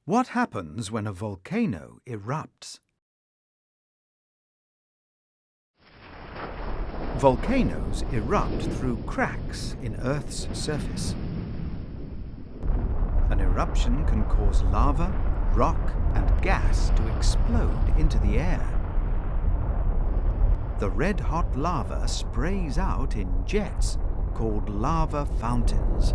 What happens when a volcano erupts? Volcanoes erupt through cracks in Earth's surface. An eruption can cause lava, rock, and gas to explode into the air. The red-hot lava sprays out in jets called lava fountains.